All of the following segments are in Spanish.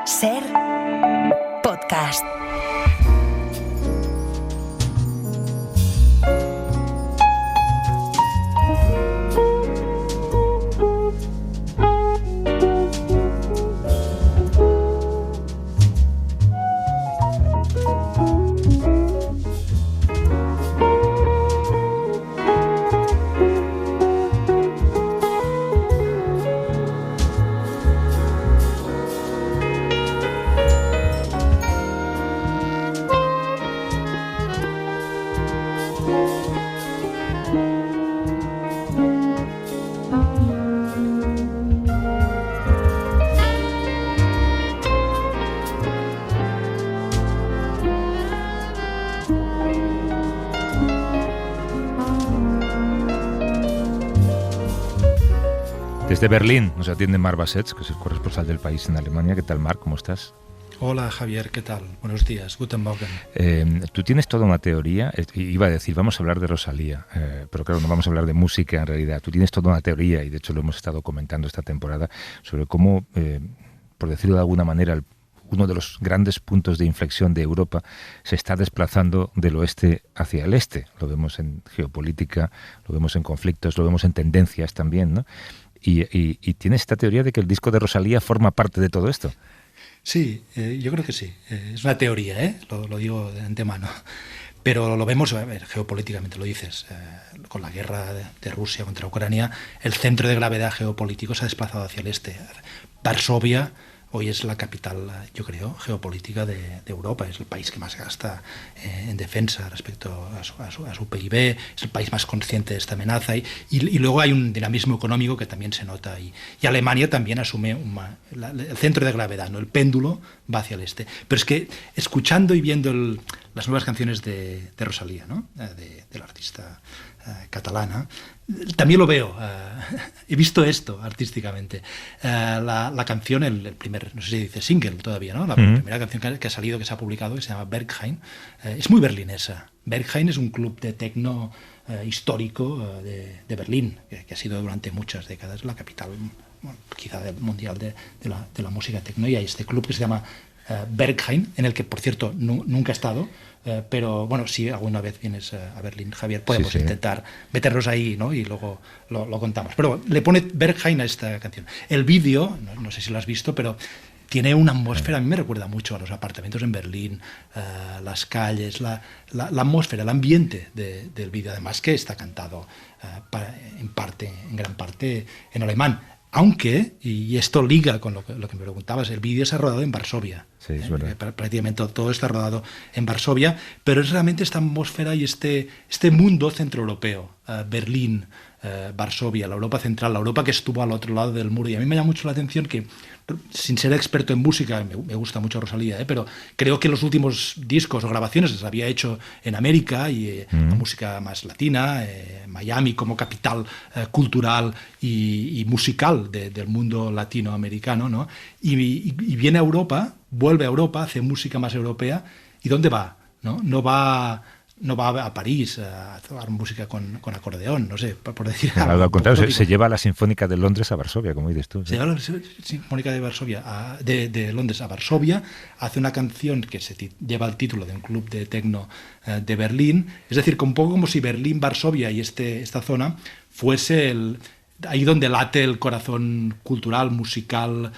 Ser podcast. Desde Berlín nos atiende Marc Bassets, que es el corresponsal del País en Alemania. ¿Qué tal, Marc? ¿Cómo estás? Hola, Javier, ¿qué tal? Buenos días, guten Morgen. Tú tienes toda una teoría, iba a decir, vamos a hablar de Rosalía, pero claro, no vamos a hablar de música en realidad. Tú tienes toda una teoría, y de hecho lo hemos estado comentando esta temporada, sobre cómo, por decirlo de alguna manera, uno de los grandes puntos de inflexión de Europa se está desplazando del oeste hacia el este. Lo vemos en geopolítica, lo vemos en conflictos, lo vemos en tendencias también, ¿no? Y tienes esta teoría de que el disco de Rosalía forma parte de todo esto. Sí, yo creo que sí. Es una teoría, lo digo de antemano. Pero lo vemos, a ver, geopolíticamente, lo dices, con la guerra de Rusia contra Ucrania, el centro de gravedad geopolítico se ha desplazado hacia el este. Varsovia hoy es la capital, yo creo, geopolítica de Europa. Es el país que más gasta en defensa respecto a su PIB. Es el país más consciente de esta amenaza. Y luego hay un dinamismo económico que también se nota. Y Alemania también asume el centro de gravedad, ¿no? El péndulo va hacia el este. Pero es que escuchando y viendo las nuevas canciones de Rosalía, ¿no? de la artista catalana, también lo veo. He visto esto artísticamente. La canción, el primer, no sé si dice single todavía, ¿no? La primera canción que ha salido, que se ha publicado, que se llama Berghain, es muy berlinesa. Berghain es un club de techno histórico de Berlín, que ha sido durante muchas décadas la capital, bueno, quizá mundial de la música techno. Y hay este club que se llama Berghain, en el que, por cierto, nunca he estado. Pero bueno, si alguna vez vienes a Berlín, Javier, podemos intentar meternos ahí, ¿no? Y luego lo contamos. Pero le pone Berghain a esta canción. El vídeo, no sé si lo has visto, pero tiene una atmósfera, a mí me recuerda mucho a los apartamentos en Berlín, las calles, la atmósfera, el ambiente del vídeo, además que está cantado en gran parte en alemán. Aunque, y esto liga con lo que me preguntabas, el vídeo se ha rodado en Varsovia. Sí, es verdad. Prácticamente todo está rodado en Varsovia, pero es realmente esta atmósfera y este mundo centroeuropeo, Berlín, Varsovia, la Europa central, la Europa que estuvo al otro lado del muro. Y a mí me llama mucho la atención que, sin ser experto en música, me gusta mucho Rosalía, pero creo que los últimos discos o grabaciones las había hecho en América y música más latina, Miami como capital cultural y musical del mundo latinoamericano, ¿no? Y viene a Europa, vuelve a Europa, hace música más europea. ¿Y dónde va? No va a París a hacer música con acordeón, no sé, por decir algo. Al contrario, se lleva la Sinfónica de Londres a Varsovia, como dices tú. Se lleva la Sinfónica de Varsovia de Londres a Varsovia, hace una canción que lleva el título de un club de techno de Berlín. Es decir, un poco como si Berlín, Varsovia y esta zona fuese ahí donde late el corazón cultural, musical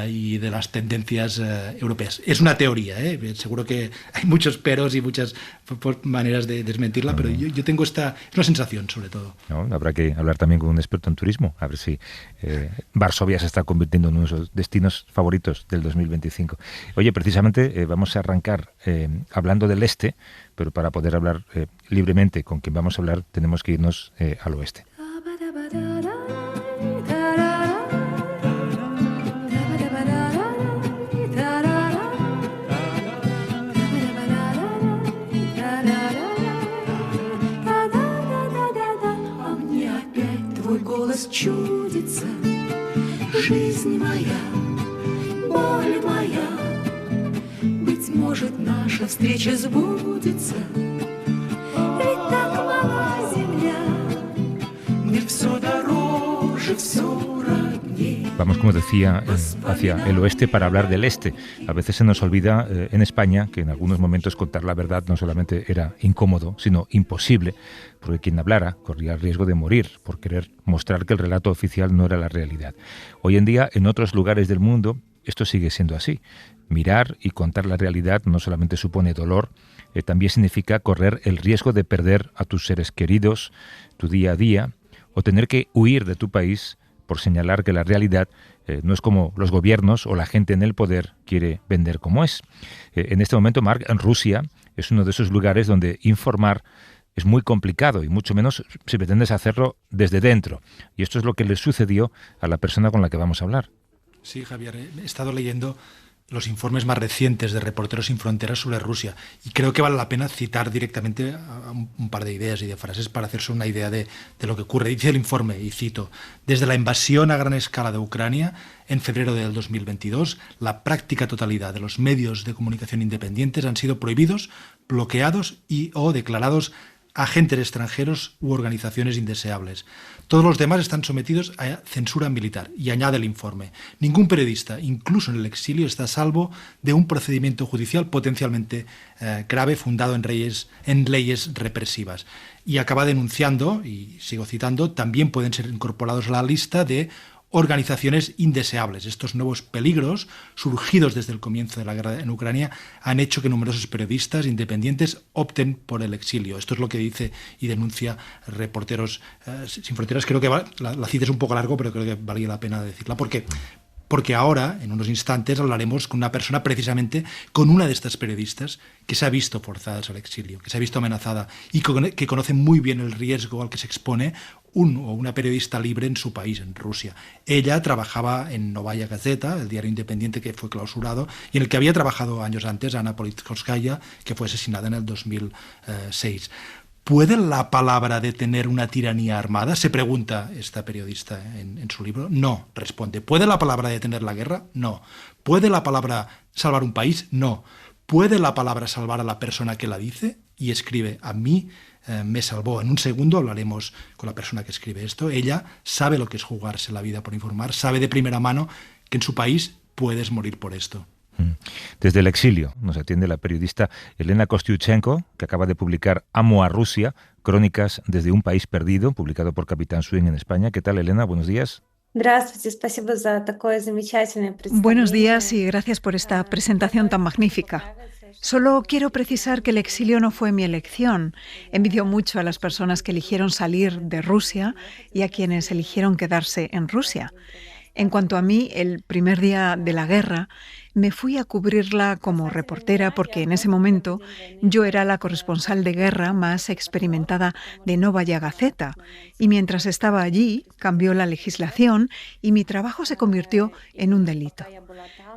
y de las tendencias europeas. Es una teoría, seguro que hay muchos peros y muchas maneras de desmentirla, pero yo tengo es una sensación, sobre todo. No, habrá que hablar también con un experto en turismo, a ver si Varsovia se está convirtiendo en uno de los destinos favoritos del 2025. Oye, precisamente vamos a arrancar hablando del este, pero para poder hablar libremente con quien vamos a hablar tenemos que irnos al oeste. Чудится жизнь моя, боль моя. Быть может, наша встреча сбудется. Ведь так мала земля, мне все дороже, все родней. Vamos, como decía, hacia el oeste para hablar del este. A veces se nos olvida en España que en algunos momentos contar la verdad no solamente era incómodo, sino imposible, porque quien hablara corría el riesgo de morir por querer mostrar que el relato oficial no era la realidad. Hoy en día, en otros lugares del mundo, esto sigue siendo así. Mirar y contar la realidad no solamente supone dolor, también significa correr el riesgo de perder a tus seres queridos, tu día a día, o tener que huir de tu país por señalar que la realidad no es como los gobiernos o la gente en el poder quiere vender como es. En este momento, Marc, en Rusia es uno de esos lugares donde informar es muy complicado y mucho menos si pretendes hacerlo desde dentro. Y esto es lo que le sucedió a la persona con la que vamos a hablar. Sí, Javier, he estado leyendo los informes más recientes de Reporteros Sin Fronteras sobre Rusia y creo que vale la pena citar directamente a un par de ideas y de frases para hacerse una idea de lo que ocurre. Dice el informe, y cito: desde la invasión a gran escala de Ucrania en febrero del 2022, la práctica totalidad de los medios de comunicación independientes han sido prohibidos, bloqueados o declarados agentes extranjeros u organizaciones indeseables. Todos los demás están sometidos a censura militar. Y añade el informe: ningún periodista, incluso en el exilio, está a salvo de un procedimiento judicial potencialmente grave fundado en leyes represivas. Y acaba denunciando, y sigo citando, también pueden ser incorporados a la lista de organizaciones indeseables. Estos nuevos peligros, surgidos desde el comienzo de la guerra en Ucrania, han hecho que numerosos periodistas independientes opten por el exilio. Esto es lo que dice y denuncia Reporteros Sin Fronteras. Creo que la cita es un poco largo, pero creo que valía la pena decirla, porque ahora, en unos instantes, hablaremos con una persona, precisamente con una de estas periodistas que se ha visto forzada al exilio, que se ha visto amenazada y que conoce muy bien el riesgo al que se expone una periodista libre en su país, en Rusia. Ella trabajaba en Novaya Gazeta, el diario independiente que fue clausurado, y en el que había trabajado años antes Ana Politkovskaya, que fue asesinada en el 2006. ¿Puede la palabra detener una tiranía armada? Se pregunta esta periodista en su libro. No, responde. ¿Puede la palabra detener la guerra? No. ¿Puede la palabra salvar un país? No. ¿Puede la palabra salvar a la persona que la dice? Y escribe: a mí me salvó. En un segundo hablaremos con la persona que escribe esto. Ella sabe lo que es jugarse la vida por informar, sabe de primera mano que en su país puedes morir por esto. Desde el exilio nos atiende la periodista Elena Kostyuchenko, que acaba de publicar Amo a Rusia, crónicas desde un país perdido, publicado por Capitán Swing en España. ¿Qué tal, Elena? Buenos días. Buenos días y gracias por esta presentación tan magnífica. Solo quiero precisar que el exilio no fue mi elección. Envidio mucho a las personas que eligieron salir de Rusia y a quienes eligieron quedarse en Rusia. En cuanto a mí, el primer día de la guerra, me fui a cubrirla como reportera porque en ese momento yo era la corresponsal de guerra más experimentada de Novaya Gazeta y mientras estaba allí cambió la legislación y mi trabajo se convirtió en un delito.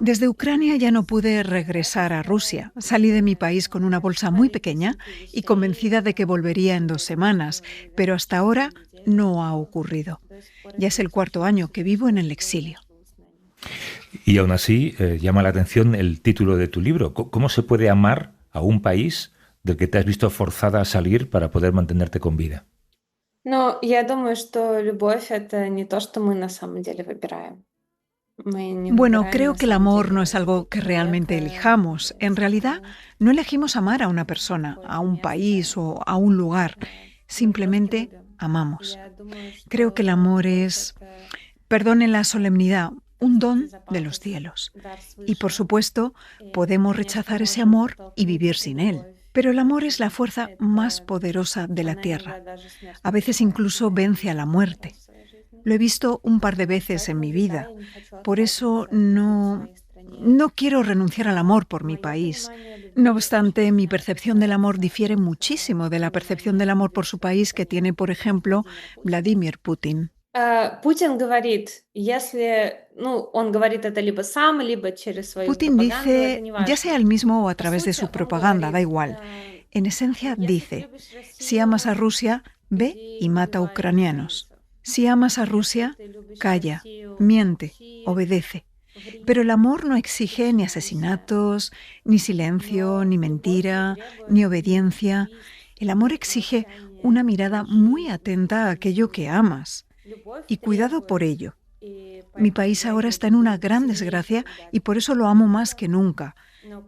Desde Ucrania ya no pude regresar a Rusia. Salí de mi país con una bolsa muy pequeña y convencida de que volvería en 2 semanas, pero hasta ahora no ha ocurrido. Ya es el 4º año que vivo en el exilio. Y aún así llama la atención el título de tu libro. ¿Cómo se puede amar a un país del que te has visto forzada a salir para poder mantenerte con vida? Bueno, creo que el amor no es algo que realmente elijamos. En realidad, no elegimos amar a una persona, a un país o a un lugar. Simplemente amamos. Creo que el amor es, perdonen la solemnidad, un don de los cielos. Y por supuesto, podemos rechazar ese amor y vivir sin él. Pero el amor es la fuerza más poderosa de la tierra. A veces incluso vence a la muerte. Lo he visto un par de veces en mi vida. Por eso no quiero renunciar al amor por mi país. No obstante, mi percepción del amor difiere muchísimo de la percepción del amor por su país que tiene, por ejemplo, Vladimir Putin. Putin dice, ya sea él mismo o a través de su propaganda, da igual. En esencia dice, si amas a Rusia, ve y mata a ucranianos. Si amas a Rusia, calla, miente, obedece. Pero el amor no exige ni asesinatos, ni silencio, ni mentira, ni obediencia. El amor exige una mirada muy atenta a aquello que amas. Y cuidado por ello. Mi país ahora está en una gran desgracia y por eso lo amo más que nunca.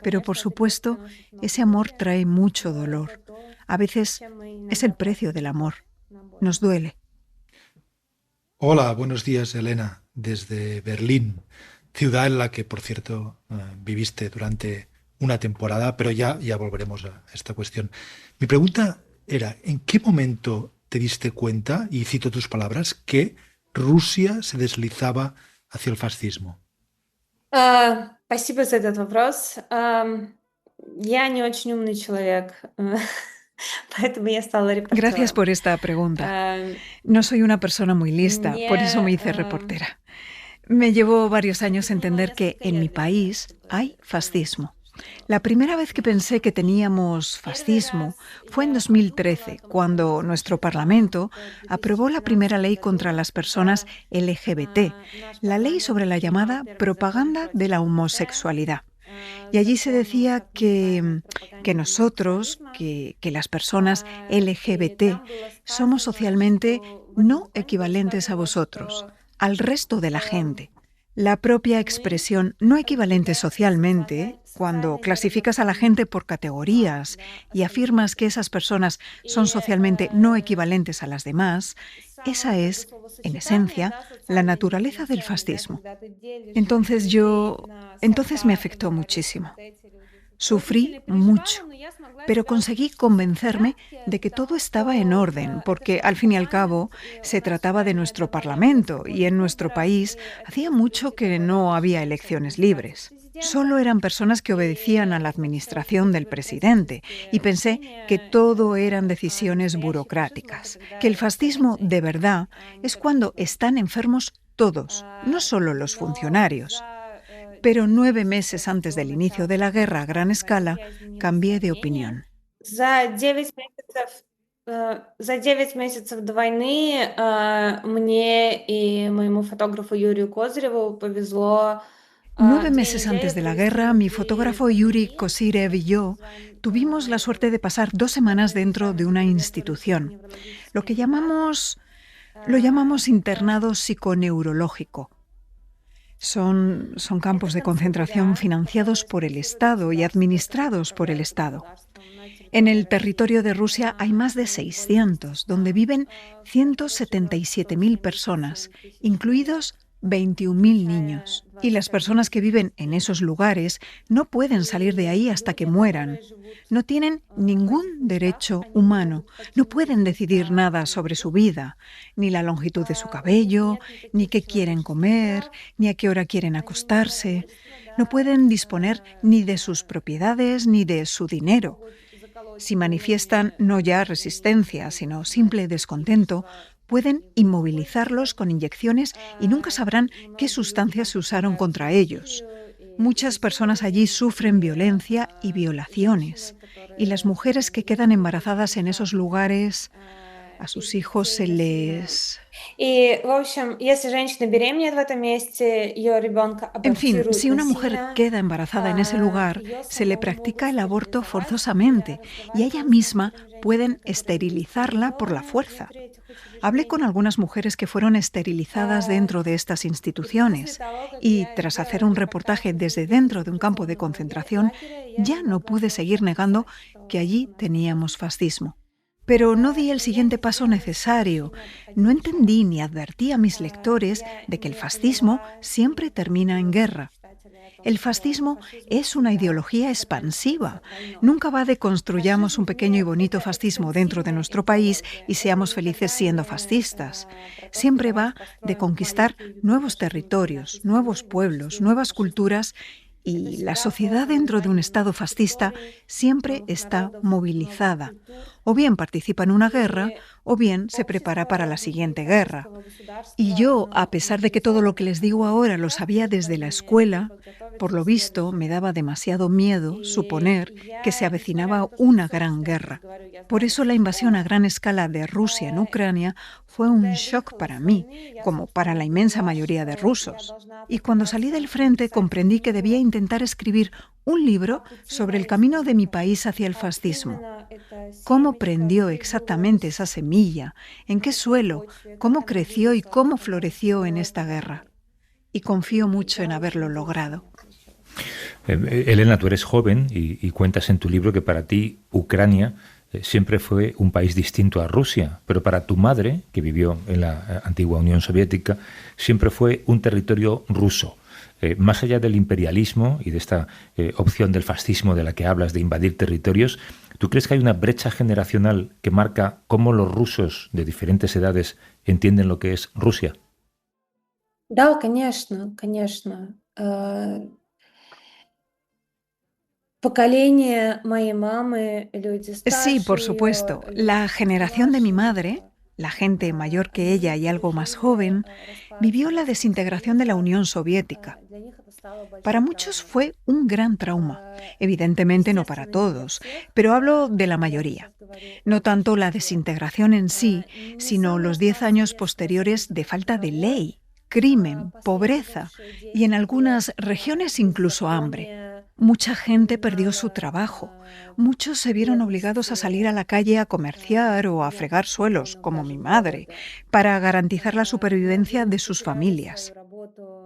Pero por supuesto, ese amor trae mucho dolor. A veces es el precio del amor. Nos duele. Hola, buenos días, Elena, desde Berlín, ciudad en la que, por cierto, viviste durante una temporada, pero ya volveremos a esta cuestión. Mi pregunta era, ¿en qué momento te diste cuenta, y cito tus palabras, que Rusia se deslizaba hacia el fascismo? Спасибо за этот вопрос. Я не очень умный человек, поэтому я стала Gracias репортером. por esta pregunta. Ам, No soy una persona muy lista, por eso me Мне hice reportera. Me llevó varios años entender que en mi país hay fascismo. La primera vez que pensé que teníamos fascismo fue en 2013, cuando nuestro Parlamento aprobó la primera ley contra las personas LGBT, la ley sobre la llamada propaganda de la homosexualidad. Y allí se decía que nosotros, que las personas LGBT, somos socialmente no equivalentes a vosotros, al resto de la gente. La propia expresión no equivalente socialmente, cuando clasificas a la gente por categorías y afirmas que esas personas son socialmente no equivalentes a las demás, esa es, en esencia, la naturaleza del fascismo. Entonces me afectó muchísimo. Sufrí mucho, pero conseguí convencerme de que todo estaba en orden, porque al fin y al cabo se trataba de nuestro Parlamento y en nuestro país hacía mucho que no había elecciones libres. Solo eran personas que obedecían a la administración del presidente y pensé que todo eran decisiones burocráticas, que el fascismo de verdad es cuando están enfermos todos, no solo los funcionarios. Pero 9 meses antes del inicio de la guerra a gran escala, cambié de opinión. За 9 месяцев до войны мне и моему фотографу Юрию Козыреву повезло. 9 meses antes de la guerra, mi fotógrafo Yuri Kozyrev y yo tuvimos la suerte de pasar 2 semanas dentro de una institución, lo llamamos internado psiconeurológico. Son campos de concentración financiados por el Estado y administrados por el Estado. En el territorio de Rusia hay más de 600, donde viven 177.000 personas, incluidos 21.000 niños. Y las personas que viven en esos lugares no pueden salir de ahí hasta que mueran. No tienen ningún derecho humano, no pueden decidir nada sobre su vida, ni la longitud de su cabello, ni qué quieren comer, ni a qué hora quieren acostarse. No pueden disponer ni de sus propiedades ni de su dinero. Si manifiestan no ya resistencia, sino simple descontento, pueden inmovilizarlos con inyecciones y nunca sabrán qué sustancias se usaron contra ellos. Muchas personas allí sufren violencia y violaciones, y las mujeres que quedan embarazadas en esos lugares, a sus hijos se les... И, в общем, если женщина беременеет в этом месте, ее ребенка En fin, абортируют si una mujer насильно. queda embarazada en ese lugar, se le practica el aborto forzosamente y a ella misma pueden esterilizarla por la fuerza. Hablé con algunas mujeres que fueron esterilizadas dentro de estas instituciones y, tras hacer un reportaje desde dentro de un campo de concentración, ya no pude seguir negando que allí teníamos fascismo. Pero no di el siguiente paso necesario. No entendí ni advertí a mis lectores de que el fascismo siempre termina en guerra. El fascismo es una ideología expansiva. Nunca va de construyamos un pequeño y bonito fascismo dentro de nuestro país y seamos felices siendo fascistas. Siempre va de conquistar nuevos territorios, nuevos pueblos, nuevas culturas. Y la sociedad dentro de un Estado fascista siempre está movilizada. O bien participa en una guerra, o bien se prepara para la siguiente guerra. Y yo, a pesar de que todo lo que les digo ahora lo sabía desde la escuela, por lo visto me daba demasiado miedo suponer que se avecinaba una gran guerra. Por eso la invasión a gran escala de Rusia en Ucrania fue un shock para mí, como para la inmensa mayoría de rusos. Y cuando salí del frente comprendí que debía intentar escribir un libro sobre el camino de mi país hacia el fascismo. Cómo prendió exactamente esa semilla, en qué suelo, cómo creció y cómo floreció en esta guerra. Y confío mucho en haberlo logrado. Elena, tú eres joven y cuentas en tu libro que para ti Ucrania siempre fue un país distinto a Rusia, pero para tu madre, que vivió en la antigua Unión Soviética, siempre fue un territorio ruso. Más allá del imperialismo y de esta opción del fascismo de la que hablas, de invadir territorios, ¿tú crees que hay una brecha generacional que marca cómo los rusos de diferentes edades entienden lo que es Rusia? Да, конечно, конечно. Поколение моей мамы, люди Sí, por старше её, supuesto. La generación de mi madre, la gente mayor que ella y algo más joven, vivió la desintegración de la Unión Soviética. Para muchos fue un gran trauma. Evidentemente no para todos, pero hablo de la mayoría. No tanto la desintegración en sí, sino los 10 años posteriores de falta de ley, crimen, pobreza y en algunas regiones incluso hambre. Mucha gente perdió su trabajo. Muchos se vieron obligados a salir a la calle a comerciar o a fregar suelos, como mi madre, para garantizar la supervivencia de sus familias.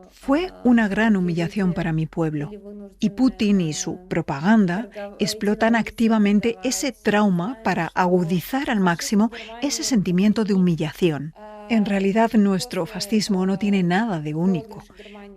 Fue una gran humillación para mi pueblo, y Putin y su propaganda explotan activamente ese trauma para agudizar al máximo ese sentimiento de humillación. En realidad, nuestro fascismo no tiene nada de único.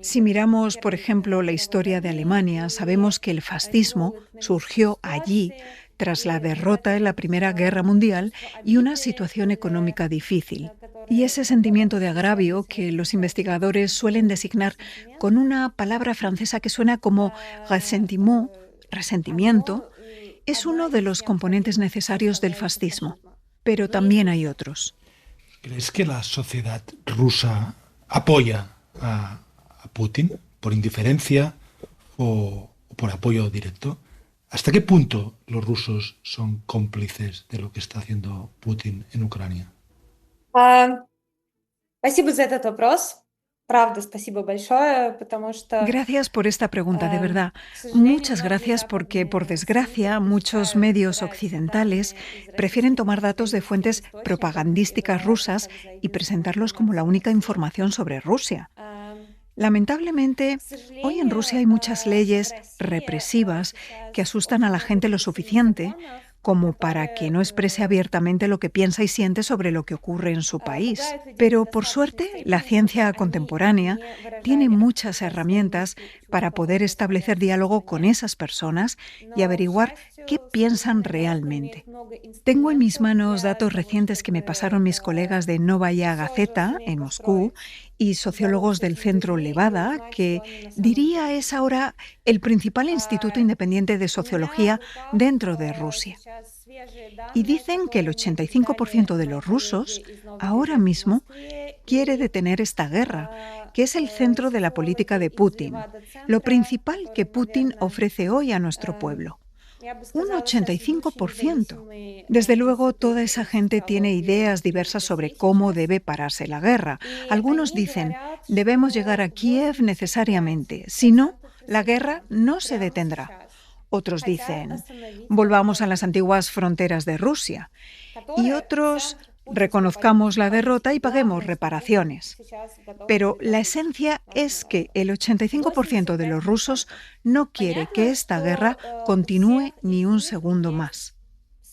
Si miramos, por ejemplo, la historia de Alemania, sabemos que el fascismo surgió allí tras la derrota en la Primera Guerra Mundial y una situación económica difícil. Y ese sentimiento de agravio que los investigadores suelen designar con una palabra francesa que suena como ressentiment, resentimiento, es uno de los componentes necesarios del fascismo. Pero también hay otros. ¿Crees que la sociedad rusa apoya a Putin por indiferencia o por apoyo directo? ¿Hasta qué punto los rusos son cómplices de lo que está haciendo Putin en Ucrania? Спасибо за этот вопрос. Правда, спасибо большое, потому что... Gracias por esta pregunta, de verdad. Muchas gracias porque, por desgracia, muchos medios occidentales prefieren tomar datos de fuentes propagandísticas rusas y presentarlos como la única información sobre Rusia. Lamentablemente, hoy en Rusia hay muchas leyes represivas que asustan a la gente lo suficiente como para que no exprese abiertamente lo que piensa y siente sobre lo que ocurre en su país. Pero, por suerte, la ciencia contemporánea tiene muchas herramientas para poder establecer diálogo con esas personas y averiguar qué piensan realmente. Tengo en mis manos datos recientes que me pasaron mis colegas de Novaya Gazeta, en Moscú, y sociólogos del Centro Levada, que diría es ahora el principal instituto independiente de sociología dentro de Rusia. Y dicen que el 85% de los rusos ahora mismo quiere detener esta guerra, que es el centro de la política de Putin, lo principal que Putin ofrece hoy a nuestro pueblo. Un 85%. Desde luego, toda esa gente tiene ideas diversas sobre cómo debe pararse la guerra. Algunos dicen, debemos llegar a Kiev necesariamente, si no, la guerra no se detendrá. Otros dicen, volvamos a las antiguas fronteras de Rusia. Y otros, reconozcamos la derrota y paguemos reparaciones. Pero la esencia es que el 85% de los rusos no quiere que esta guerra continúe ni un segundo más.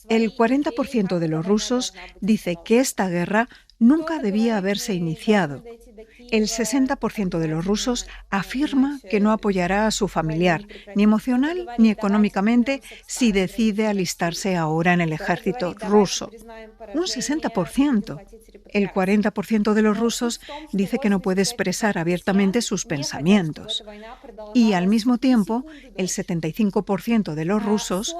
El 40% de los rusos dice que esta guerra nunca debía haberse iniciado. El 60% de los rusos afirma que no apoyará a su familiar, ni emocional ni económicamente, si decide alistarse ahora en el ejército ruso. Un 60%. El 40% de los rusos dice que no puede expresar abiertamente sus pensamientos. Y al mismo tiempo, el 75% de los rusos,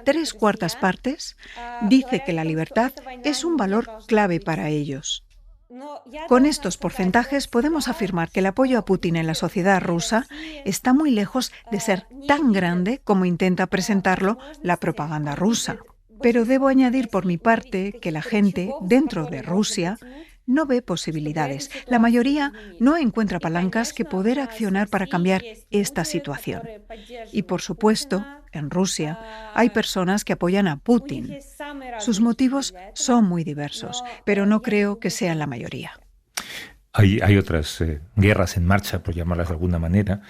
3/4 partes, dice que la libertad es un valor clave para ellos. Con estos porcentajes podemos afirmar que el apoyo a Putin en la sociedad rusa está muy lejos de ser tan grande como intenta presentarlo la propaganda rusa. Pero debo añadir por mi parte que la gente dentro de Rusia no ve posibilidades. La mayoría no encuentra palancas que poder accionar para cambiar esta situación. Y por supuesto, en Rusia hay personas que apoyan a Putin. Sus motivos son muy diversos, pero no creo que sean la mayoría. Hay otras guerras en marcha, por llamarlas de alguna manera.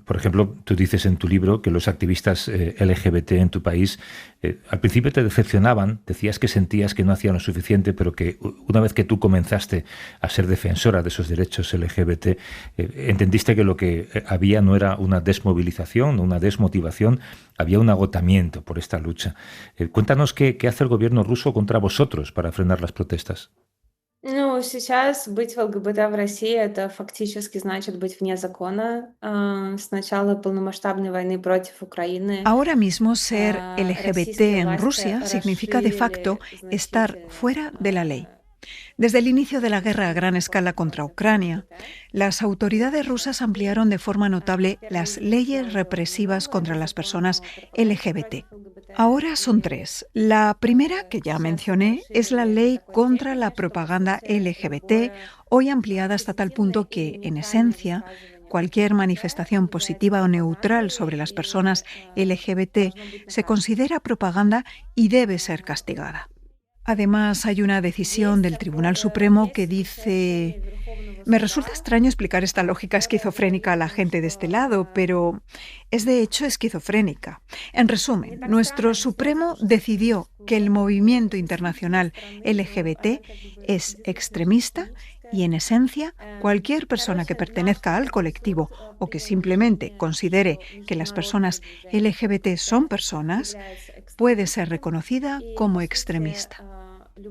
Por ejemplo, tú dices en tu libro que los activistas LGBT en tu país al principio te decepcionaban, decías que sentías que no hacían lo suficiente, pero que una vez que tú comenzaste a ser defensora de esos derechos LGBT, entendiste que lo que había no era una desmovilización, no una desmotivación, había un agotamiento por esta lucha. Cuéntanos qué hace el gobierno ruso contra vosotros para frenar las protestas. Ну, сейчас быть в ЛГБТ в России — это фактически значит быть вне закона. С начала полномасштабной войны против Украины Ahora mismo ser LGBT российские en власти Rusia significa de facto расширили, estar значит, fuera de la ley. Desde el inicio de la guerra a gran escala contra Ucrania, las autoridades rusas ampliaron de forma notable las leyes represivas contra las personas LGBT. Ahora son 3. La primera, que ya mencioné, es la ley contra la propaganda LGBT, hoy ampliada hasta tal punto que, en esencia, cualquier manifestación positiva o neutral sobre las personas LGBT se considera propaganda y debe ser castigada. Además, hay una decisión del Tribunal Supremo que dice... Me resulta extraño explicar esta lógica esquizofrénica a la gente de este lado, pero es de hecho esquizofrénica. En resumen, nuestro Supremo decidió que el movimiento internacional LGBT es extremista y, en esencia, cualquier persona que pertenezca al colectivo o que simplemente considere que las personas LGBT son personas puede ser reconocida como extremista.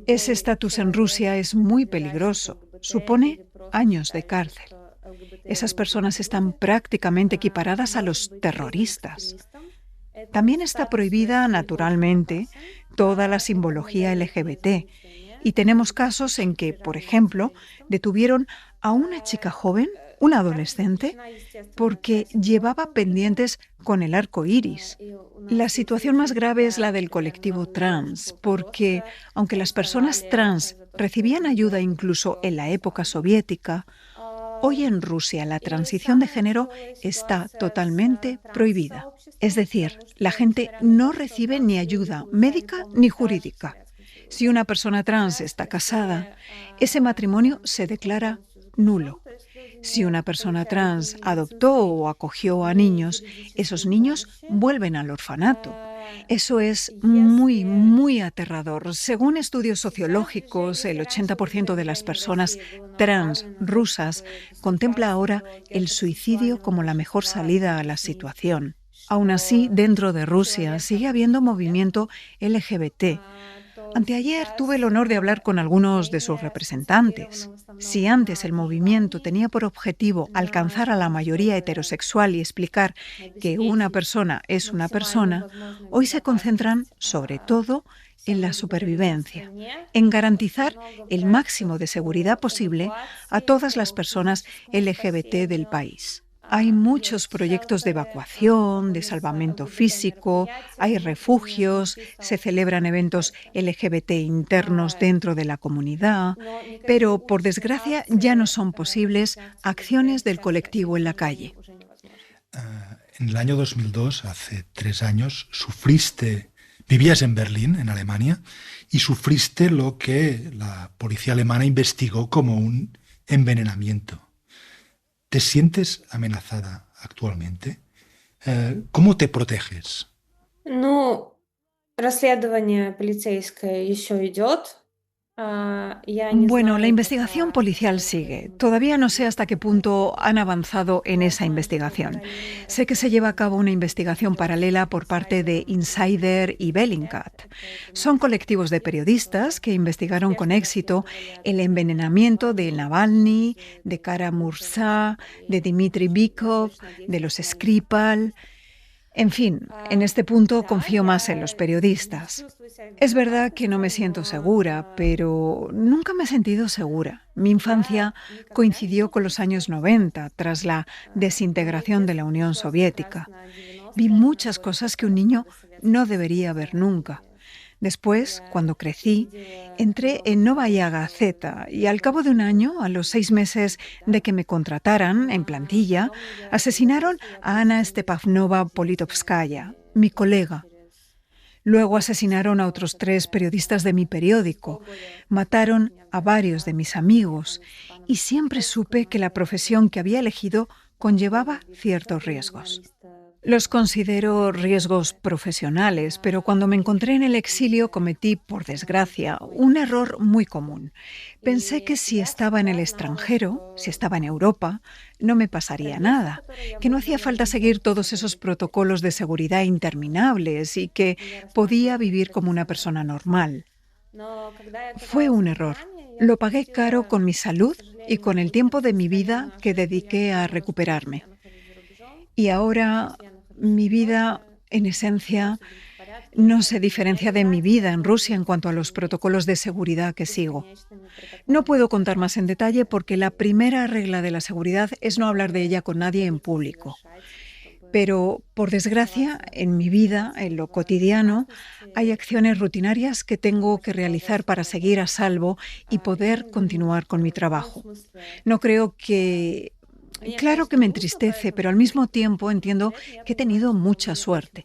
Ese estatus en Rusia es muy peligroso. Supone años de cárcel. Esas personas están prácticamente equiparadas a los terroristas. También está prohibida, naturalmente, toda la simbología LGBT. Y tenemos casos en que, por ejemplo, detuvieron a una chica joven, una adolescente, porque llevaba pendientes con el arco iris. La situación más grave es la del colectivo trans, porque aunque las personas trans recibían ayuda incluso en la época soviética, hoy en Rusia la transición de género está totalmente prohibida. Es decir, la gente no recibe ni ayuda médica ni jurídica. Si una persona trans está casada, ese matrimonio se declara nulo. Si una persona trans adoptó o acogió a niños, esos niños vuelven al orfanato. Eso es muy, muy aterrador. Según estudios sociológicos, el 80% de las personas trans rusas contempla ahora el suicidio como la mejor salida a la situación. Aún así, dentro de Rusia sigue habiendo movimiento LGBT. Anteayer tuve el honor de hablar con algunos de sus representantes. Si antes el movimiento tenía por objetivo alcanzar a la mayoría heterosexual y explicar que una persona es una persona, hoy se concentran sobre todo en la supervivencia, en garantizar el máximo de seguridad posible a todas las personas LGBT del país. Hay muchos proyectos de evacuación, de salvamento físico, hay refugios, se celebran eventos LGBT internos dentro de la comunidad, pero por desgracia ya no son posibles acciones del colectivo en la calle. En el año 2002, hace 3 años, vivías en Berlín, en Alemania, y sufriste lo que la policía alemana investigó como un envenenamiento. ¿Te sientes amenazada actualmente? ¿Cómo te proteges? Ну, расследование полицейское еще идет. Bueno, la investigación policial sigue. Todavía no sé hasta qué punto han avanzado en esa investigación. Sé que se lleva a cabo una investigación paralela por parte de Insider y Bellingcat. Son colectivos de periodistas que investigaron con éxito el envenenamiento de Navalny, de Kara-Murza, de Dmitry Bykov, de los Skripal. En fin, en este punto confío más en los periodistas. Es verdad que no me siento segura, pero nunca me he sentido segura. Mi infancia coincidió con los años 90, tras la desintegración de la Unión Soviética. Vi muchas cosas que un niño no debería ver nunca. Después, cuando crecí, entré en Novaya Gazeta y al cabo de un año, a los 6 meses de que me contrataran en plantilla, asesinaron a Ana Stepanova Politovskaya, mi colega. Luego asesinaron a otros 3 periodistas de mi periódico, mataron a varios de mis amigos y siempre supe que la profesión que había elegido conllevaba ciertos riesgos. Los considero riesgos profesionales, pero cuando me encontré en el exilio cometí, por desgracia, un error muy común. Pensé que si estaba en el extranjero, si estaba en Europa, no me pasaría nada, que no hacía falta seguir todos esos protocolos de seguridad interminables y que podía vivir como una persona normal. Fue un error. Lo pagué caro con mi salud y con el tiempo de mi vida que dediqué a recuperarme. Y ahora mi vida, en esencia, no se diferencia de mi vida en Rusia en cuanto a los protocolos de seguridad que sigo. No puedo contar más en detalle porque la primera regla de la seguridad es no hablar de ella con nadie en público. Pero, por desgracia, en mi vida, en lo cotidiano, hay acciones rutinarias que tengo que realizar para seguir a salvo y poder continuar con mi trabajo. No creo que... Claro que me entristece, pero al mismo tiempo entiendo que he tenido mucha suerte,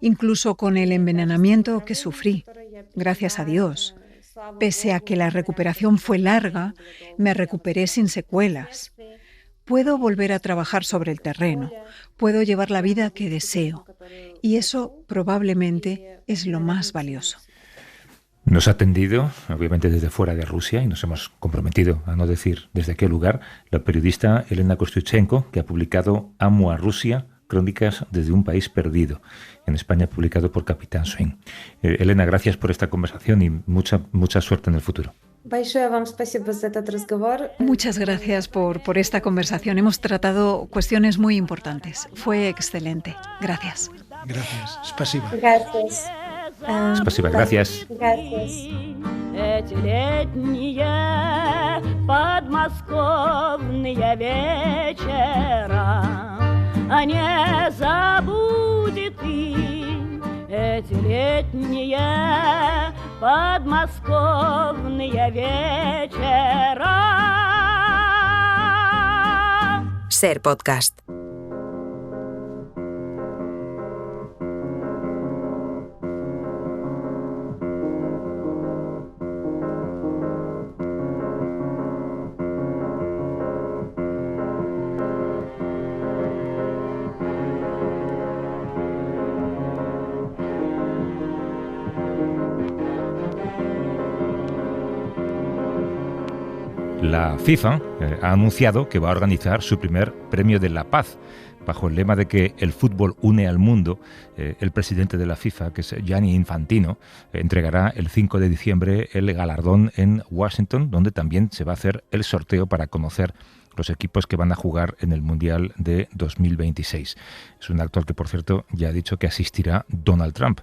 incluso con el envenenamiento que sufrí, gracias a Dios. Pese a que la recuperación fue larga, me recuperé sin secuelas. Puedo volver a trabajar sobre el terreno, puedo llevar la vida que deseo, y eso probablemente es lo más valioso. Nos ha atendido, obviamente desde fuera de Rusia, y nos hemos comprometido a no decir desde qué lugar, la periodista Elena Kostyuchenko, que ha publicado Amo a Rusia, crónicas desde un país perdido, en España publicado por Capitán Swing. Elena, gracias por esta conversación y mucha suerte en el futuro. Muchas gracias por esta conversación. Hemos tratado cuestiones muy importantes. Fue excelente. Gracias. Gracias. Спасибо. Gracias. Спасибо, gracias. Эти летние подмосковные вечера не забудет и эти летние подмосковные вечера. Ser Podcast. La FIFA ha anunciado que va a organizar su primer Premio de la Paz. Bajo el lema de que el fútbol une al mundo, el presidente de la FIFA, que es Gianni Infantino, entregará el 5 de diciembre el galardón en Washington, donde también se va a hacer el sorteo para conocer los equipos que van a jugar en el Mundial de 2026. Es un acto al que, por cierto, ya ha dicho que asistirá Donald Trump.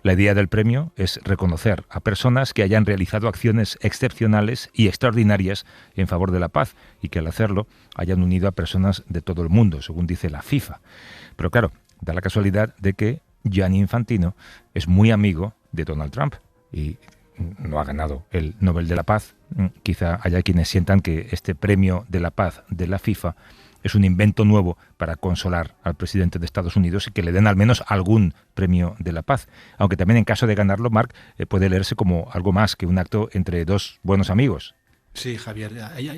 La idea del premio es reconocer a personas que hayan realizado acciones excepcionales y extraordinarias en favor de la paz y que al hacerlo hayan unido a personas de todo el mundo, según dice la FIFA. Pero claro, da la casualidad de que Gianni Infantino es muy amigo de Donald Trump y no ha ganado el Nobel de la Paz. Quizá haya quienes sientan que este premio de la paz de la FIFA es un invento nuevo para consolar al presidente de Estados Unidos y que le den al menos algún premio de la paz. Aunque también en caso de ganarlo, Marc, puede leerse como algo más que un acto entre dos buenos amigos. Sí, Javier,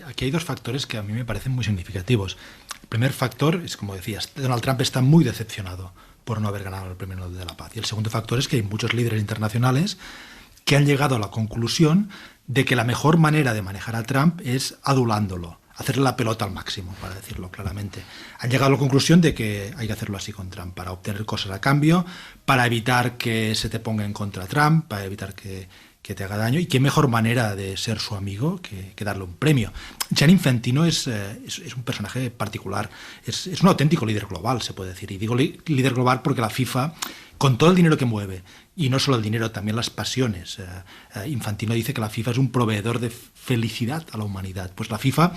aquí hay dos factores que a mí me parecen muy significativos. El primer factor es, como decías, Donald Trump está muy decepcionado por no haber ganado el premio Nobel de la Paz. Y el segundo factor es que hay muchos líderes internacionales que han llegado a la conclusión de que la mejor manera de manejar a Trump es adulándolo, hacerle la pelota al máximo, para decirlo claramente. Han llegado a la conclusión de que hay que hacerlo así con Trump, para obtener cosas a cambio, para evitar que se te ponga en contra Trump, para evitar que te haga daño, y qué mejor manera de ser su amigo que darle un premio. Gianni Infantino es un personaje particular, es un auténtico líder global, se puede decir, y digo líder global porque la FIFA, con todo el dinero que mueve, y no solo el dinero, también las pasiones. Infantino dice que la FIFA es un proveedor de felicidad a la humanidad. Pues la FIFA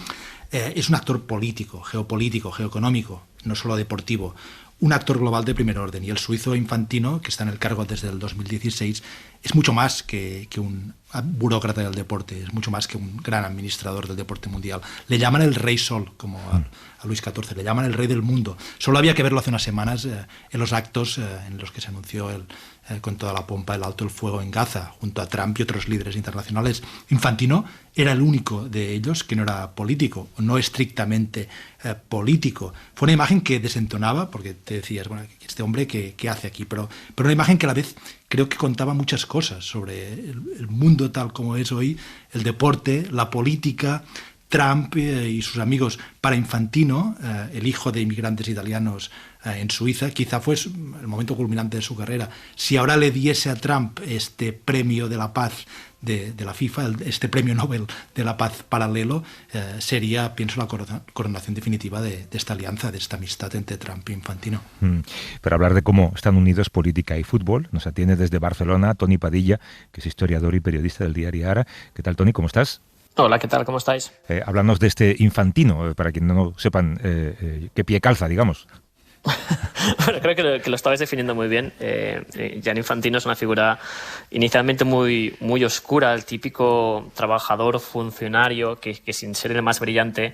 es un actor político, geopolítico, geoeconómico, no solo deportivo, un actor global de primer orden. Y el suizo Infantino, que está en el cargo desde el 2016, es mucho más que un burócrata del deporte, es mucho más que un gran administrador del deporte mundial. Le llaman el Rey Sol, como a Luis XIV, le llaman el Rey del Mundo. Solo había que verlo hace unas semanas en los actos en los que se anunció con toda la pompa el alto el fuego en Gaza, junto a Trump y otros líderes internacionales. Infantino era el único de ellos que no era político, no estrictamente político. Fue una imagen que desentonaba, porque te decías, bueno, este hombre, ¿qué hace aquí? Pero una imagen que a la vez creo que contaba muchas cosas sobre el mundo tal como es hoy, el deporte, la política, Trump y sus amigos. Para Infantino, el hijo de inmigrantes italianos en Suiza, quizá fue el momento culminante de su carrera. Si ahora le diese a Trump este premio de la paz de la FIFA, este premio Nobel de la paz paralelo, sería, pienso, la coronación definitiva de esta alianza, de esta amistad entre Trump y Infantino. Para hablar de cómo están unidos política y fútbol, nos atiende desde Barcelona Toni Padilla, que es historiador y periodista del diario Ara. ¿Qué tal, Toni? ¿Cómo estás? Hola, ¿qué tal? ¿Cómo estáis? Háblanos de este Infantino, para quienes no sepan qué pie calza, digamos. Bueno, creo que lo estabais definiendo muy bien. Gianni Infantino es una figura inicialmente muy, muy oscura, el típico trabajador, funcionario que sin ser el más brillante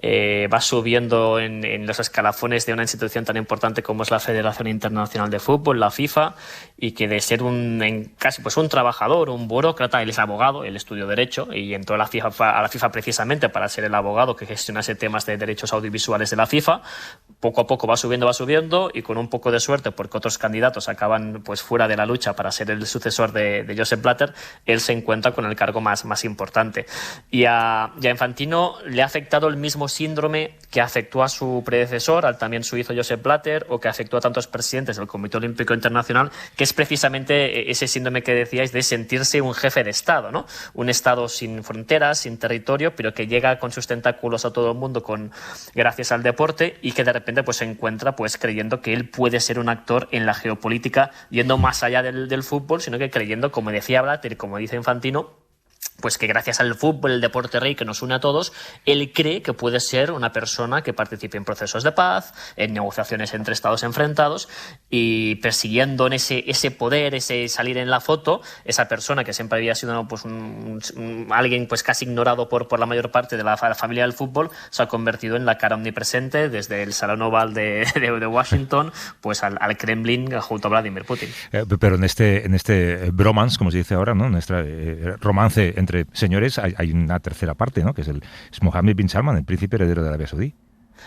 va subiendo en los escalafones de una institución tan importante como es la Federación Internacional de Fútbol, la FIFA, y que de ser casi un trabajador, un burócrata, él es abogado, él estudió Derecho y entró a la FIFA precisamente para ser el abogado que gestionase temas de derechos audiovisuales de la FIFA. Poco a poco va subiendo y con un poco de suerte, porque otros candidatos acaban fuera de la lucha para ser el sucesor de Josep Blatter, él se encuentra con el cargo más importante. Y a Infantino le ha afectado el mismo síndrome que afectó a su predecesor, al también suizo Josep Blatter, o que afectó a tantos presidentes del Comité Olímpico Internacional, que es precisamente ese síndrome que decíais de sentirse un jefe de Estado, ¿no? Un Estado sin fronteras, sin territorio, pero que llega con sus tentáculos a todo el mundo gracias al deporte, y que de repente se encuentra creyendo que él puede ser un actor en la geopolítica, yendo más allá del fútbol, sino que creyendo, como decía Blatter y como dice Infantino, que gracias al fútbol, el deporte rey que nos une a todos, él cree que puede ser una persona que participe en procesos de paz, en negociaciones entre estados enfrentados, y persiguiendo en ese poder, ese salir en la foto, esa persona que siempre había sido alguien casi ignorado por la mayor parte de la familia del fútbol, se ha convertido en la cara omnipresente desde el Salón Oval de Washington al Kremlin junto a Vladimir Putin. Pero en este bromance, como se dice ahora, ¿no? En este romance entre señores hay una tercera parte, ¿no? Que es Mohammed bin Salman, el príncipe heredero de Arabia Saudí.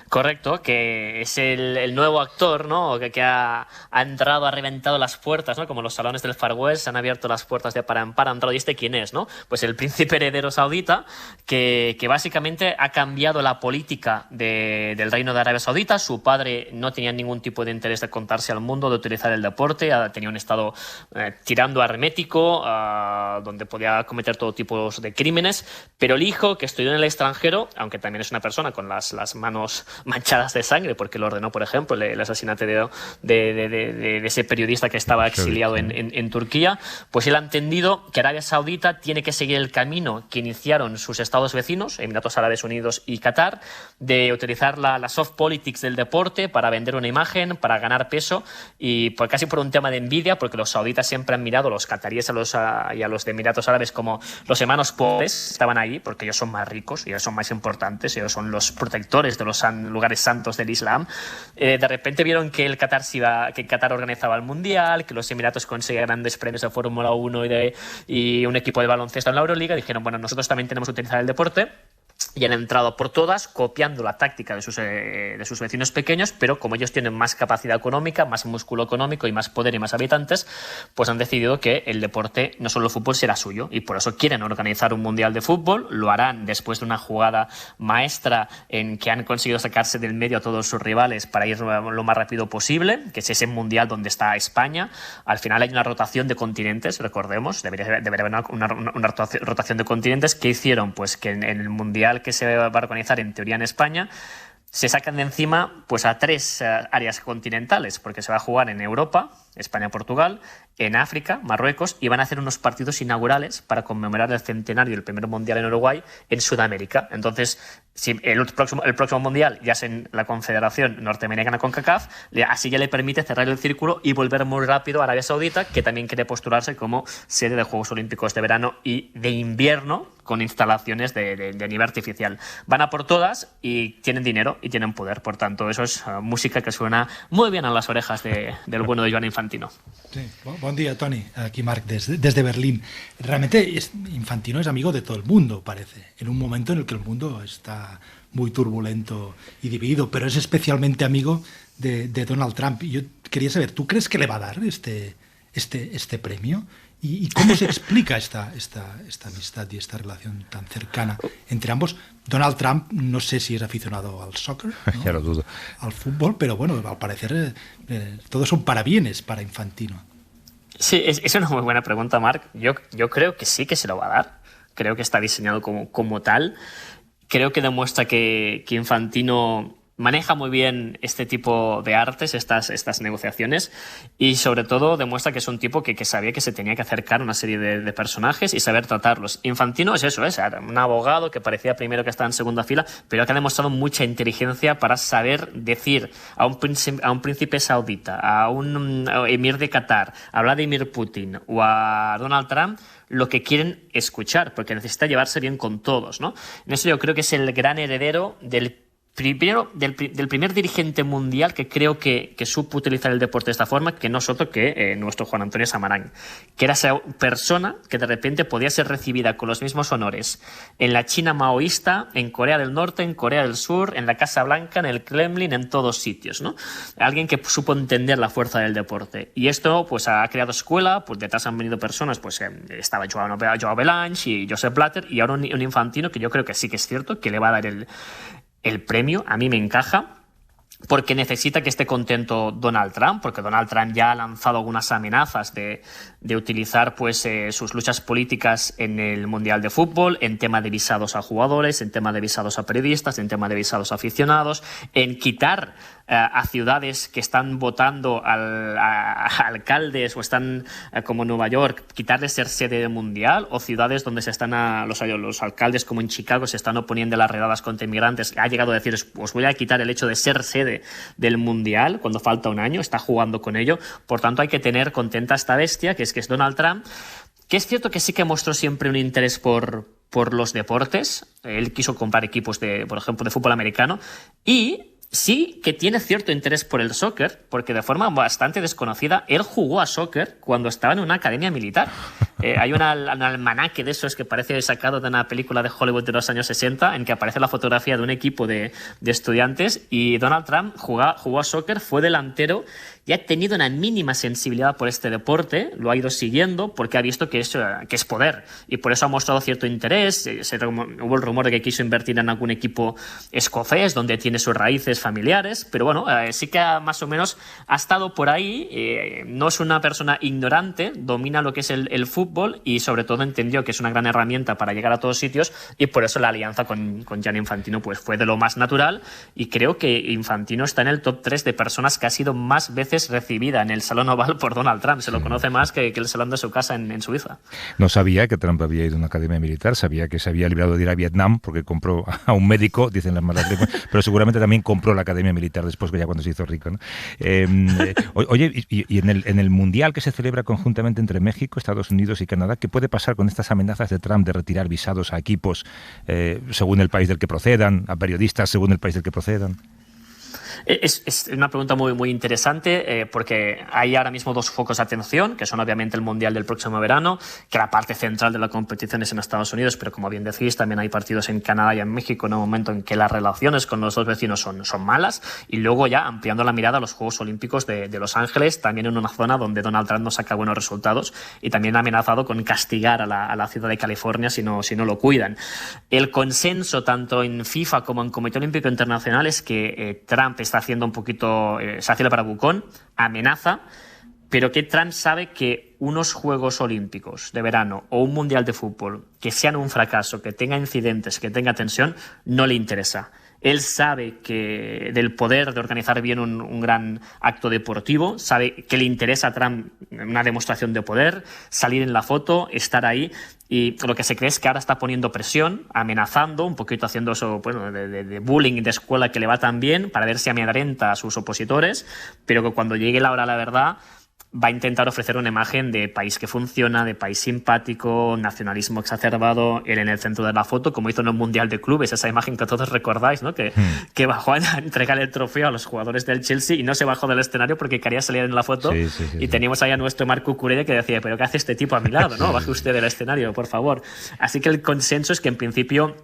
Correcto, que es el nuevo actor, ¿no? Que ha entrado, ha reventado las puertas, ¿no? Como los salones del Far West, se han abierto las puertas de par en par, ha entrado. ¿Y este quién es, no? Pues el príncipe heredero saudita, que básicamente ha cambiado la política del reino de Arabia Saudita. Su padre no tenía ningún tipo de interés de contarse al mundo, de utilizar el deporte, tenía un estado tirando a hermético, donde podía cometer todo tipo de crímenes, pero el hijo, que estudió en el extranjero, aunque también es una persona con las manos manchadas de sangre, porque lo ordenó, por ejemplo, el asesinato de ese periodista que estaba exiliado en Turquía, pues él ha entendido que Arabia Saudita tiene que seguir el camino que iniciaron sus estados vecinos, Emiratos Árabes Unidos y Qatar, de utilizar la soft politics del deporte para vender una imagen, para ganar peso, y casi por un tema de envidia, porque los sauditas siempre han mirado a los cataríes y a los de Emiratos Árabes como los hermanos pobres, estaban ahí porque ellos son más ricos, ellos son más importantes, ellos son los protectores de los lugares santos del Islam. De repente vieron que Qatar organizaba el Mundial, que los Emiratos conseguían grandes premios de Fórmula 1 y un equipo de baloncesto en la Euroliga. Dijeron, bueno, nosotros también tenemos que utilizar el deporte. Y han entrado por todas, copiando la táctica de sus vecinos pequeños, pero como ellos tienen más capacidad económica, más músculo económico y más poder y más habitantes, pues han decidido que el deporte, no solo el fútbol, será suyo. Y por eso quieren organizar un mundial de fútbol. Lo harán después de una jugada maestra en que han conseguido sacarse del medio a todos sus rivales para ir lo más rápido posible, que es ese mundial donde está España. Al final hay una rotación de continentes, recordemos, debería haber una rotación de continentes. ¿Qué hicieron? Pues que en el mundial que se va a organizar en teoría en España se sacan de encima a 3 áreas continentales, porque se va a jugar en Europa, España-Portugal, en África, Marruecos, y van a hacer unos partidos inaugurales para conmemorar el centenario del primer Mundial en Uruguay en Sudamérica. Entonces, si el próximo Mundial ya es en la Confederación Norteamericana CONCACAF, así ya le permite cerrar el círculo y volver muy rápido a Arabia Saudita, que también quiere postularse como sede de Juegos Olímpicos de verano y de invierno, con instalaciones de nieve artificial. Van a por todas y tienen dinero y tienen poder. Por tanto, eso es música que suena muy bien a las orejas del bueno de Joan Infantino. Sí. Buen día, Toni. Aquí Marc, desde Berlín. Realmente Infantino es amigo de todo el mundo, parece, en un momento en el que el mundo está muy turbulento y dividido, pero es especialmente amigo de Donald Trump. Y yo quería saber, ¿tú crees que le va a dar este premio? ¿Y cómo se explica esta amistad y esta relación tan cercana entre ambos? Donald Trump, no sé si es aficionado al soccer, ¿no? Ya lo dudo. Al fútbol, pero bueno, al parecer todos son parabienes para Infantino. Sí, es una muy buena pregunta, Marc. Yo creo que sí que se lo va a dar. Creo que está diseñado como tal. Creo que demuestra que Infantino maneja muy bien este tipo de artes, estas negociaciones, y sobre todo demuestra que es un tipo que sabía que se tenía que acercar a una serie de personajes y saber tratarlos. Infantino es eso, es un abogado que parecía primero que estaba en segunda fila, pero que ha demostrado mucha inteligencia para saber decir a un príncipe saudita, a un emir de Qatar, a Vladimir Putin o a Donald Trump lo que quieren escuchar, porque necesita llevarse bien con todos, ¿no? En eso yo creo que es el gran heredero del primer dirigente mundial que creo que supo utilizar el deporte de esta forma, que no es otro que nuestro Juan Antonio Samaranch, que era esa persona que de repente podía ser recibida con los mismos honores en la China maoísta, en Corea del Norte, en Corea del Sur, en la Casa Blanca, en el Kremlin, en todos sitios, ¿no? Alguien que supo entender la fuerza del deporte. Y esto pues ha creado escuela, pues detrás han venido personas, pues estaba Joao Belange y Josep Blatter, y ahora un Infantino que yo creo que sí que es cierto que le va a dar el premio. A mí me encaja porque necesita que esté contento Donald Trump, porque Donald Trump ya ha lanzado algunas amenazas de utilizar pues sus luchas políticas en el Mundial de Fútbol, en tema de visados a jugadores, en tema de visados a periodistas, en tema de visados a aficionados, en quitar a ciudades que están votando a alcaldes o están como Nueva York, quitarles ser sede del Mundial, o ciudades donde se están los alcaldes como en Chicago se están oponiendo a las redadas contra inmigrantes. Ha llegado a decir, os voy a quitar el hecho de ser sede del Mundial cuando falta un año, está jugando con ello. Por tanto, hay que tener contenta a esta bestia, que es Donald Trump, que es cierto que sí que mostró siempre un interés por los deportes. Él quiso comprar equipos por ejemplo, de fútbol americano, y sí que tiene cierto interés por el soccer, porque de forma bastante desconocida, él jugó a soccer cuando estaba en una academia militar. Hay un almanaque de esos que parece sacado de una película de Hollywood de los años 60, en que aparece la fotografía de un equipo de estudiantes, y Donald Trump jugó a soccer, fue delantero, y ha tenido una mínima sensibilidad por este deporte, lo ha ido siguiendo porque ha visto que es poder, y por eso ha mostrado cierto interés. Hubo el rumor de que quiso invertir en algún equipo escocés donde tiene sus raíces familiares, pero bueno, sí que más o menos ha estado por ahí. No es una persona ignorante, domina lo que es el fútbol, y sobre todo entendió que es una gran herramienta para llegar a todos sitios, y por eso la alianza con Gianni Infantino pues fue de lo más natural, y creo que Infantino está en el top 3 de personas que ha sido más veces recibida en el Salón Oval por Donald Trump. Se lo conoce más que el salón de su casa en Suiza. No sabía que Trump había ido a una academia militar, sabía que se había librado de ir a Vietnam porque compró a un médico, dicen las malas lenguas, pero seguramente también compró la academia militar después, que ya cuando se hizo rico, ¿no? Oye, y en el Mundial que se celebra conjuntamente entre México, Estados Unidos y Canadá, ¿qué puede pasar con estas amenazas de Trump de retirar visados a equipos según el país del que procedan, a periodistas según el país del que procedan? Es una pregunta muy, muy interesante, porque hay ahora mismo dos focos de atención, que son obviamente el Mundial del próximo verano, que la parte central de la competición es en Estados Unidos, pero como bien decís, también hay partidos en Canadá y en México en un momento en que las relaciones con los dos vecinos son malas, y luego ya ampliando la mirada a los Juegos Olímpicos de Los Ángeles, también en una zona donde Donald Trump no saca buenos resultados, y también ha amenazado con castigar a la ciudad de California si no lo cuidan. El consenso tanto en FIFA como en Comité Olímpico Internacional es que Trump está haciendo un poquito, se hace el bravucón, amenaza, pero que Trump sabe que unos Juegos Olímpicos de verano o un Mundial de fútbol que sean un fracaso, que tenga incidentes, que tenga tensión, no le interesa. Él sabe que del poder de organizar bien un gran acto deportivo, sabe que le interesa a Trump una demostración de poder, salir en la foto, estar ahí, y lo que se cree es que ahora está poniendo presión, amenazando, un poquito haciendo eso, bueno, de bullying de escuela que le va tan bien, para ver si amedrenta a sus opositores, pero que cuando llegue la hora de la verdad va a intentar ofrecer una imagen de país que funciona, de país simpático, nacionalismo exacerbado, él en el centro de la foto, como hizo en el Mundial de Clubes, esa imagen que todos recordáis, ¿no? Que bajó a entregar el trofeo a los jugadores del Chelsea y no se bajó del escenario porque quería salir en la foto. Sí. Teníamos ahí a nuestro Marco Cucurella que decía, pero ¿qué hace este tipo a mi lado? ¿No? Baje usted del escenario, por favor. Así que el consenso es que en principio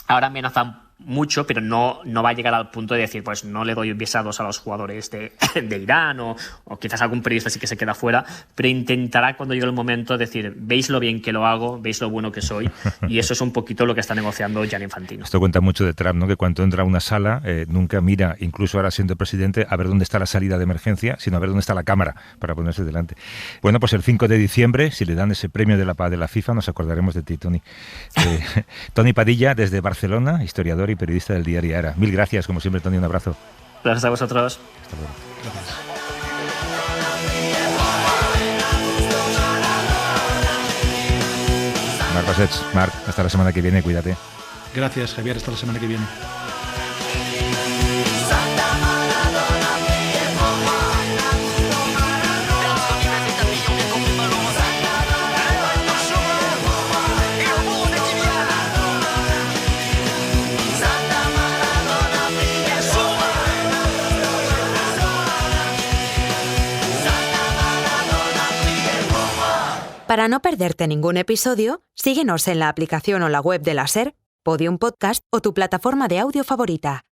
ahora amenazan mucho, pero no va a llegar al punto de decir, pues no le doy visados a los jugadores de Irán o quizás algún periodista sí que se queda fuera, pero intentará cuando llegue el momento decir, veis lo bien que lo hago, veis lo bueno que soy, y eso es un poquito lo que está negociando Gianni Infantino. Esto cuenta mucho de Trump, ¿no? Que cuando entra a una sala nunca mira, incluso ahora siendo presidente, a ver dónde está la salida de emergencia, sino a ver dónde está la cámara para ponerse delante. Bueno, pues el 5 de diciembre, si le dan ese premio de la paz de la FIFA, nos acordaremos de ti, Toni. Toni Padilla, desde Barcelona, historiador y periodista del diario Ara. Mil gracias, como siempre, Toni, un abrazo. Gracias a vosotros. Hasta luego. Gracias. Marc Bassets, Marc, hasta la semana que viene, cuídate. Gracias, Javier, hasta la semana que viene. Para no perderte ningún episodio, síguenos en la aplicación o la web de la SER, Podium Podcast o tu plataforma de audio favorita.